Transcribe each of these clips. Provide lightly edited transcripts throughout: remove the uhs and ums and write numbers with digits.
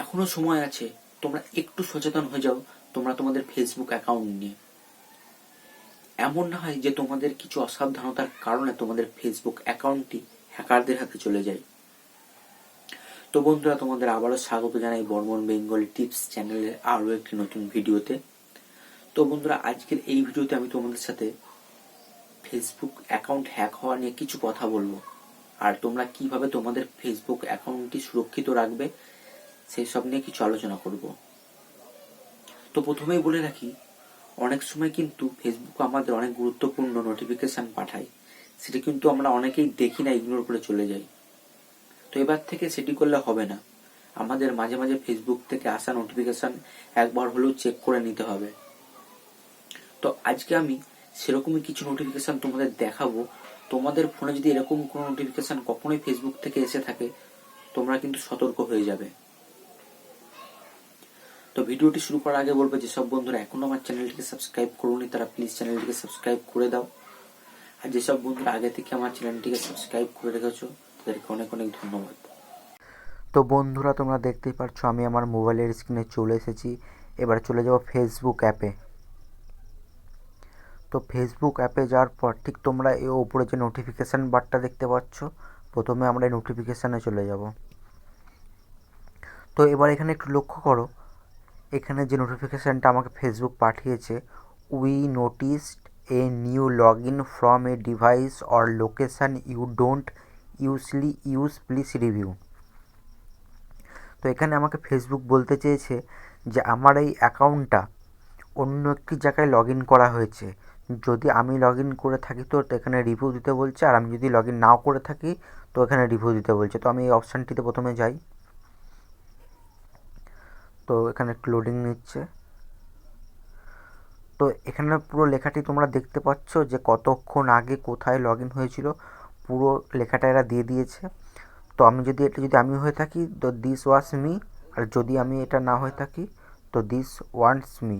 এখনো সময় আছে, তোমরা একটু সচেতন হয়ে যাও তোমরা তোমাদের ফেসবুক অ্যাকাউন্ট নিয়ে। এমন না হয় যে তোমাদের কিছু অসাবধানতার কারণে তোমাদের ফেসবুক অ্যাকাউন্টটি হ্যাকারদের হাতে চলে যায়। তো বন্ধুরা, তোমাদের আবারও স্বাগত জানাই বর্মন বেঙ্গলি টিপস চ্যানেলের আরও একটি নতুন ভিডিওতে। তো বন্ধুরা, আজকের এই ভিডিওতে আমি তোমাদের সাথে ফেসবুক অ্যাকাউন্ট হ্যাক হওয়া নিয়ে কিছু কথা বলবো, আর তোমরা কিভাবে তোমাদের ফেসবুক অ্যাকাউন্টটি সুরক্ষিত রাখবে সেই সব নিয়ে কিছু আলোচনা করব। তো প্রথমেই বলে রাখি, অনেক সময় কিন্তু ফেসবুক আমাদের অনেক গুরুত্বপূর্ণ নোটিফিকেশন পাঠায়, সেটা কিন্তু আমরা অনেকেই দেখি না, ইগনোর করে চলে যাই। তো এবার থেকে সেটি করলে হবে না, আমাদের মাঝে মাঝে ফেসবুক থেকে আসা নোটিফিকেশন একবার হলেও চেক করে নিতে হবে। তো আজকে আমি সেরকমই কিছু নোটিফিকেশন তোমাদের দেখাবো। তোমাদের ফোনে যদি এরকম কোনো নোটিফিকেশন কখনোই ফেসবুক থেকে এসে থাকে, তোমরা কিন্তু সতর্ক হয়ে যাবে। তো ভিডিওটি শুরু করার আগে বলবো, যেসব বন্ধুরা এখনো আমার চ্যানেলটিকে সাবস্ক্রাইব করোনি তারা প্লিজ চ্যানেলটিকে সাবস্ক্রাইব করে দাও। আর যেসব বন্ধুরা আগে থেকে আমার চ্যানেলটিকে সাবস্ক্রাইব করে রেখেছো তাদেরকে অনেক অনেক ধন্যবাদ। তো বন্ধুরা, তোমরা দেখতেই পাচ্ছ আমি আমার মোবাইলের স্ক্রিনে চলে এসেছি। এবার চলে যাব ফেসবুক অ্যাপে। তো ফেসবুক অ্যাপে যাওয়ার পর ঠিক তোমরা এই ওপরে যে নোটিফিকেশান বারটা দেখতে পাচ্ছ, প্রথমে আমরা এই নোটিফিকেশানে চলে যাব। তো এবার এখানে একটু লক্ষ্য করো, এখানে যে নোটিফিকেশানটা আমাকে ফেসবুক পাঠিয়েছে, we noticed a new log in from a device or location you don't usually use, please review. তো এখানে আমাকে ফেসবুক বলতে চেয়েছে যে আমার এই অ্যাকাউন্টটা অন্য একটি জায়গায় লগ ইন করা হয়েছে। যদি আমি লগ ইন করে থাকি তো এখানে রিভিউ দিতে বলছে, আর আমি যদি লগ ইন নাও করে থাকি তো এখানে রিভিউ দিতে বলছে। তো আমি এই অপশানটিতে প্রথমে যাই। তো এখানে একটু লোডিং নিচ্ছে। তো এখানে পুরো লেখাটি তোমরা দেখতে পাচ্ছ যে কতক্ষণ আগে কোথায় লগ ইন হয়েছিল, পুরো লেখাটা এরা দিয়ে দিয়েছে। তো আমি যদি আমি হয়ে থাকি তো দিস ওয়াজ মি, আর যদি আমি এটা না হয়ে থাকি তো দিস ওয়ান্টস মি।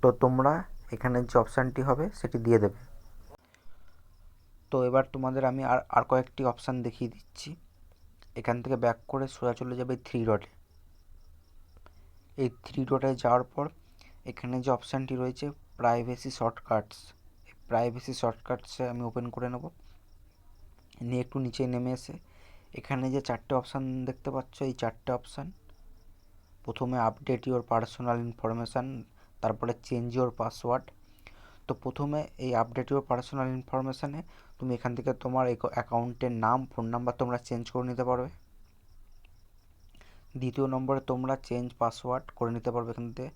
তো তোমরা এখানে যে অপশানটি হবে সেটি দিয়ে দেবে। তো এবার তোমাদের আমি আর কয়েকটি অপশান দেখিয়ে দিচ্ছি। এখান থেকে ব্যাক করে সোজা চলে যাবে থ্রি ডটে। এই থ্রি ডটে যাওয়ার পর এখানে যে অপশানটি রয়েছে প্রাইভেসি শর্টকাটস, এই প্রাইভেসি শর্টকাটসে আমি ওপেন করে নেব। নিয়ে একটু নিচে নেমে এসে এখানে যে চারটে অপশান দেখতে পাচ্ছ, এই চারটে অপশান, প্রথমে আপডেট ইওর পার্সোনাল ইনফরমেশান, তারপরে চেঞ্জ ইওর পাসওয়ার্ড। তো প্রথমে এই আপডেট ইওর পার্সোনাল ইনফরমেশানে তুমি এখান থেকে তোমার অ্যাকাউন্টের নাম, ফোন নাম্বার তোমরা চেঞ্জ করে নিতে পারবে। দ্বিতীয় নম্বরে তোমরা চেঞ্জ পাসওয়ার্ড করে নিতে পারবে এখান থেকে।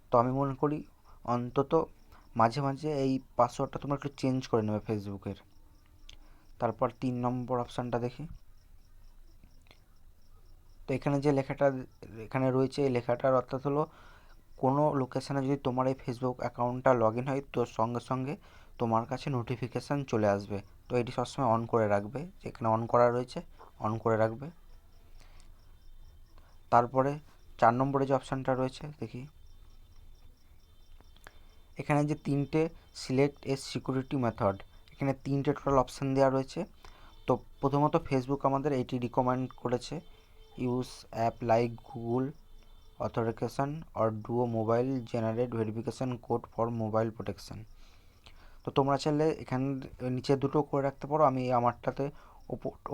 তো আমি মনে করি অন্তত মাঝে মাঝে এই পাসওয়ার্ডটা তোমরা একটু চেঞ্জ করে নেবে ফেসবুকের। তারপর 3 নম্বর অপশানটা দেখি। তো এখানে যে লেখাটা এখানে রয়েছে, এই লেখাটার অর্থাৎ হলো কোনো লোকেশানে যদি তোমার এই ফেসবুক অ্যাকাউন্টটা লগ ইন হয় তো সঙ্গে সঙ্গে তোমার কাছে নোটিফিকেশান চলে আসবে। তো এটি সবসময় অন করে রাখবে, যেখানে অন করা রয়েছে অন করে রাখবে। তারপরে 4 নম্বরে যে অপশানটা রয়েছে দেখি, এখানে যে তিনটে সিলেক্ট এ সিকিউরিটি মেথড, এখানে তিনটে টোটাল অপশান দেওয়া রয়েছে। তো প্রথমত ফেসবুক আমাদের এটি রিকমেন্ড করেছে, use app like Google authentication or duo mobile generate verification code for mobile protection. তো তোমরা চাইলে এখানে নিচে দুটো করে রাখতে পারো, আমি আমারটাতে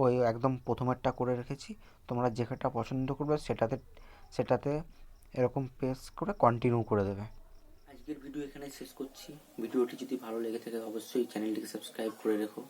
ওই একদম প্রথমেরটা করে রেখেছি। তোমরা যেটা পছন্দ করবে সেটাতে এরকম প্রেস করে কন্টিনিউ করে দেবে। আজকের ভিডিও এখানে শেষ করছি। ভিডিওটি যদি ভালো লেগে থাকে অবশ্যই চ্যানেলটিকে সাবস্ক্রাইব করে রেখো।